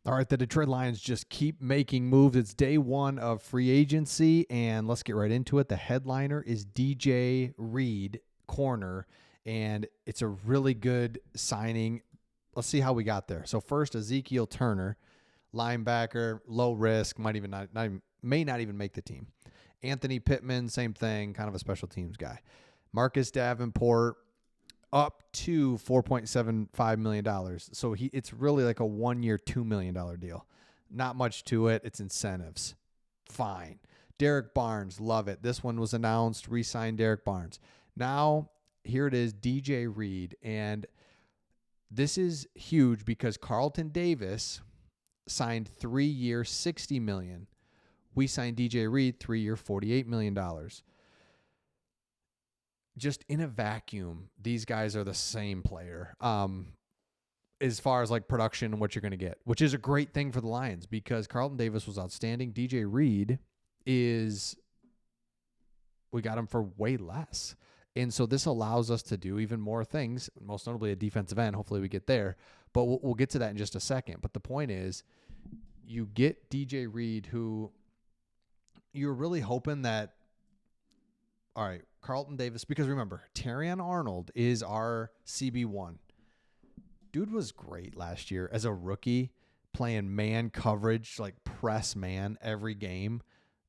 All right, the Detroit Lions just keep making moves. It's day one of free agency, and let's get right into it. The headliner is DJ Reed, corner, and it's a really good signing. Let's see how we got there. So first, Ezekiel Turner, linebacker, low risk, may not even make the team. Anthony Pittman, same thing, kind of a special teams guy. Marcus Davenport, up to $4.75 million. So it's really like a 1 year, $2 million deal. Not much to it. It's incentives. Fine. Derek Barnes, love it. This one was announced, re-signed Derek Barnes. Now, here it is, DJ Reed. And this is huge because Carlton Davis signed 3 year, $60 million. We signed DJ Reed 3 year, $48 million. Just in a vacuum, these guys are the same player as far as like production and what you're going to get, which is a great thing for the Lions because Carlton Davis was outstanding. DJ Reed we got him for way less. And so this allows us to do even more things, most notably a defensive end. Hopefully we get there, but we'll get to that in just a second. But the point is you get DJ Reed, who you're really hoping that, all right, Carlton Davis, because remember, Terrion Arnold is our CB1. Dude was great last year as a rookie, playing man coverage, like press man every game.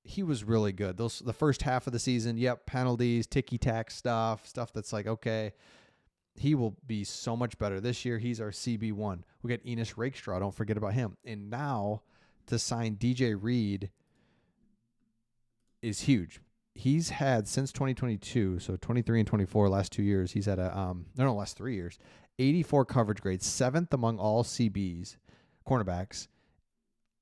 He was really good. The first half of the season, penalties, ticky-tack stuff that's like, okay, he will be so much better. This year, he's our CB1. We got Enos Rakestraw, don't forget about him. And now to sign DJ Reed is huge. He's had since 2022, so 23 and 24, last 2 years, he's had last 3 years, 84 coverage grades, 7th among all CBs, cornerbacks.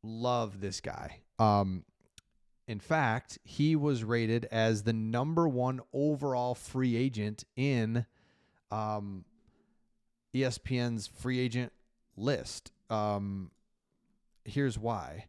Love this guy. In fact, he was rated as the number 1 overall free agent in ESPN's free agent list. Here's why.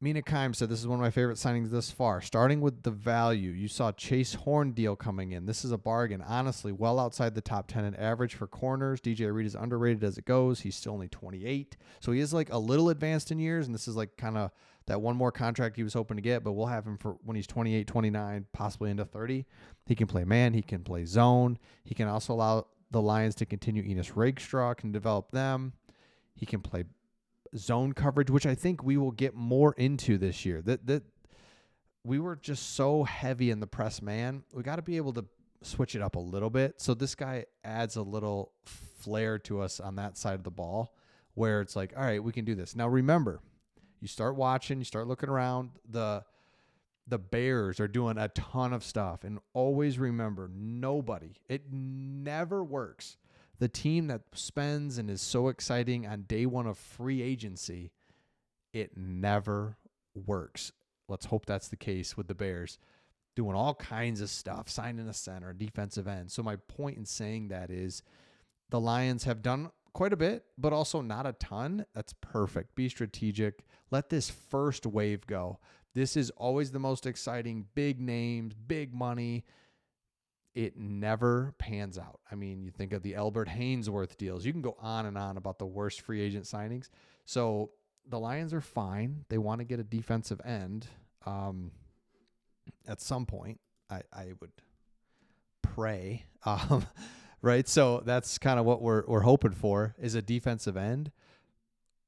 Mina Kime said, this is one of my favorite signings thus far. Starting with the value, you saw Chase Horn deal coming in. This is a bargain. Honestly, well outside the top 10 in average for corners. DJ Reed is underrated as it goes. He's still only 28. So he is like a little advanced in years, and this is like kind of that one more contract he was hoping to get, but we'll have him for when he's 28, 29, possibly into 30. He can play man. He can play zone. He can also allow the Lions to continue Enos Rakestraw, can develop them. He can play zone coverage, which I think we will get more into this year. That we were just so heavy in the press man. We got to be able to switch it up a little bit. So this guy adds a little flair to us on that side of the ball where it's like, all right, we can do this. Now remember, you start watching, you start looking around, the Bears are doing a ton of stuff, and always remember, it never works. The team that spends and is so exciting on day one of free agency, it never works. Let's hope that's the case with the Bears, doing all kinds of stuff, signing a center, a defensive end. So my point in saying that is the Lions have done quite a bit, but also not a ton. That's perfect. Be strategic. Let this first wave go. This is always the most exciting, big names, big money. It never pans out. I mean, you think of the Albert Haynesworth deals. You can go on and on about the worst free agent signings. So the Lions are fine. They want to get a defensive end at some point. I would pray, right? So that's kind of what we're hoping for, is a defensive end.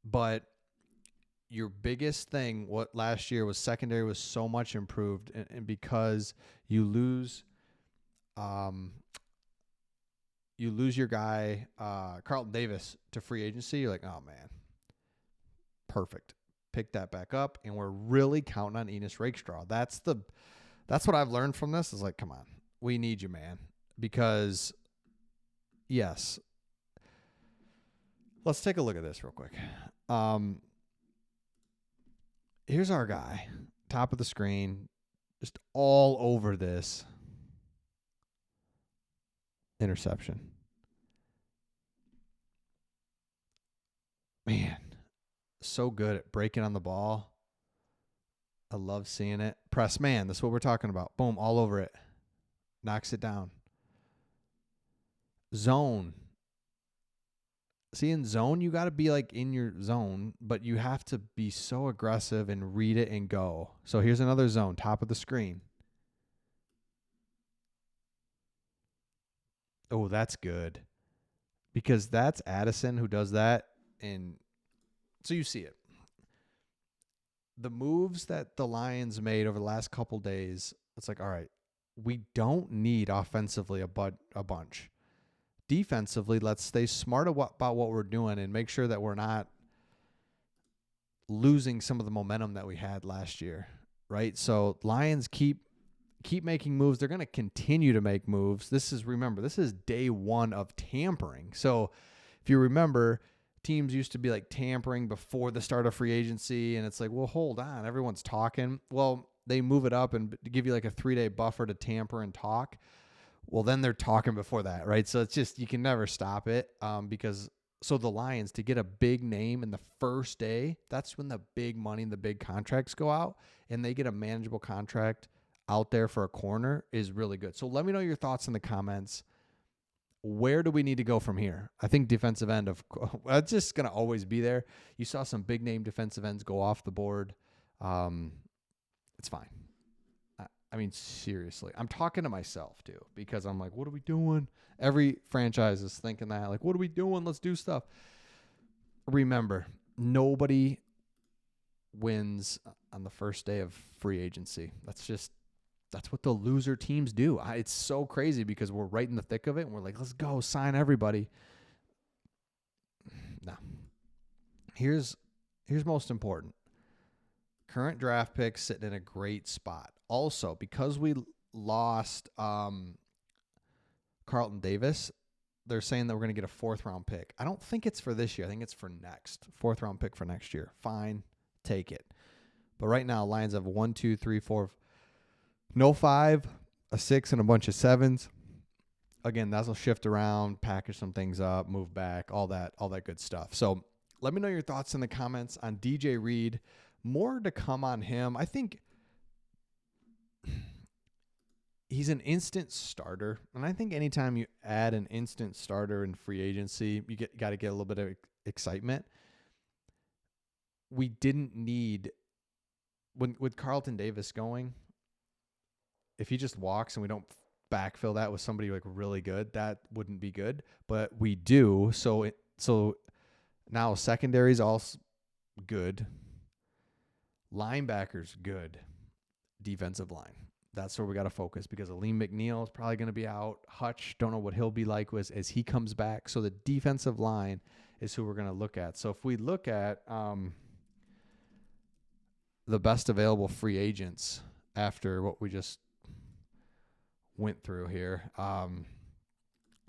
But your biggest thing, what last year was, secondary was so much improved, and because you lose your guy, Carlton Davis, to free agency, you're like, oh man, perfect. Pick that back up, and we're really counting on Enos Rakestraw. That's what I've learned from this, is like, come on, we need you, man. Because yes, let's take a look at this real quick. Here's our guy, top of the screen, just all over this. Interception. Man, so good at breaking on the ball. I love seeing it. Press man, that's what we're talking about. Boom, all over it. Knocks it down. Zone. See, in zone, you got to be like in your zone, but you have to be so aggressive and read it and go. So here's another zone, top of the screen. Oh, that's good. Because that's Addison who does that. And so you see it. The moves that the Lions made over the last couple days, it's like, all right, we don't need offensively a bunch. Defensively, let's stay smart about what we're doing and make sure that we're not losing some of the momentum that we had last year, right? So Lions keep making moves. They're going to continue to make moves. Remember, this is day one of tampering. So if you remember, teams used to be like tampering before the start of free agency, and it's like, well, hold on, everyone's talking. Well, they move it up and give you like a 3-day buffer to tamper and talk. Well, then they're talking before that, right? So it's just, you can never stop it because so the Lions, to get a big name in the first day, that's when the big money and the big contracts go out, and they get a manageable contract out there for a corner is really good. So let me know your thoughts in the comments. Where do we need to go from here? I think defensive end it's just going to always be there. You saw some big name defensive ends go off the board. It's fine. I mean, seriously, I'm talking to myself too, because I'm like, what are we doing? Every franchise is thinking that, like, what are we doing? Let's do stuff. Remember, nobody wins on the first day of free agency. That's what the loser teams do. It's so crazy because we're right in the thick of it and we're like, let's go sign everybody. No. Here's most important. Current draft picks sitting in a great spot. Also, because we lost Carlton Davis, they're saying that we're going to get a 4th round pick. I don't think it's for this year. I think it's for next. 4th round pick for next year. Fine. Take it. But right now, Lions have 1, 2, 3, 4, no 5, a 6, and a bunch of 7s. Again, that'll shift around, package some things up, move back, all that good stuff. So let me know your thoughts in the comments on DJ Reed. More to come on him. I think he's an instant starter. And I think anytime you add an instant starter in free agency, you got to get a little bit of excitement. We didn't need, with Carlton Davis going, if he just walks and we don't backfill that with somebody like really good, that wouldn't be good. But we do. So now secondary's all good. Linebackers, good. Defensive line. That's where we got to focus because Aleem McNeil is probably going to be out. Hutch, don't know what he'll be like as he comes back. So the defensive line is who we're going to look at. So if we look at the best available free agents after what we just went through here,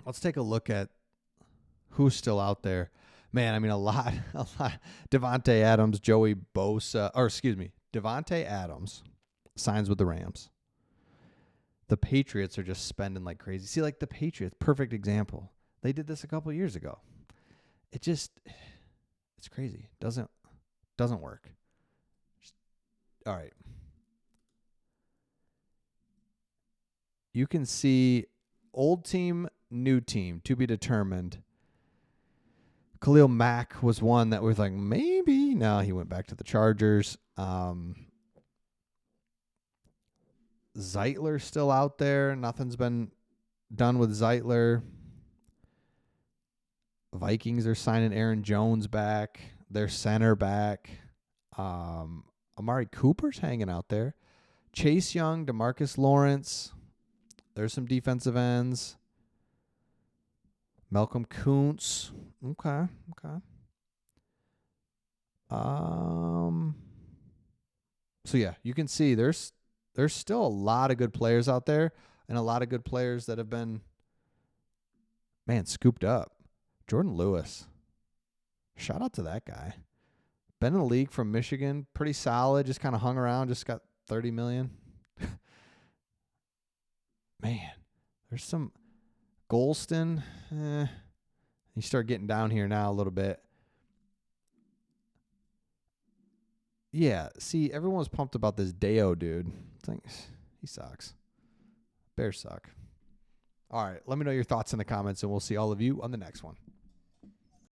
let's take a look at who's still out there. Man, I mean, a lot. Devontae Adams, Joey Bosa, Devontae Adams signs with the Rams. The Patriots are just spending like crazy. See, like the Patriots, perfect example. They did this a couple years ago. It's crazy. Doesn't work. All right. You can see old team, new team to be determined. Khalil Mack was one that was like, maybe. No, he went back to the Chargers. Zeitler's still out there. Nothing's been done with Zeitler. Vikings are signing Aaron Jones back. Their center back. Amari Cooper's hanging out there. Chase Young, DeMarcus Lawrence. There's some defensive ends. Malcolm Kuntz. Okay. So yeah, you can see there's still a lot of good players out there and a lot of good players that have been, scooped up. Jordan Lewis. Shout out to that guy. Been in the league from Michigan, pretty solid, just kind of hung around, just got $30 million. Man, there's some Golston. You start getting down here now a little bit. Yeah, see, everyone was pumped about this Deo dude. He sucks. Bears suck. All right, let me know your thoughts in the comments, and we'll see all of you on the next one.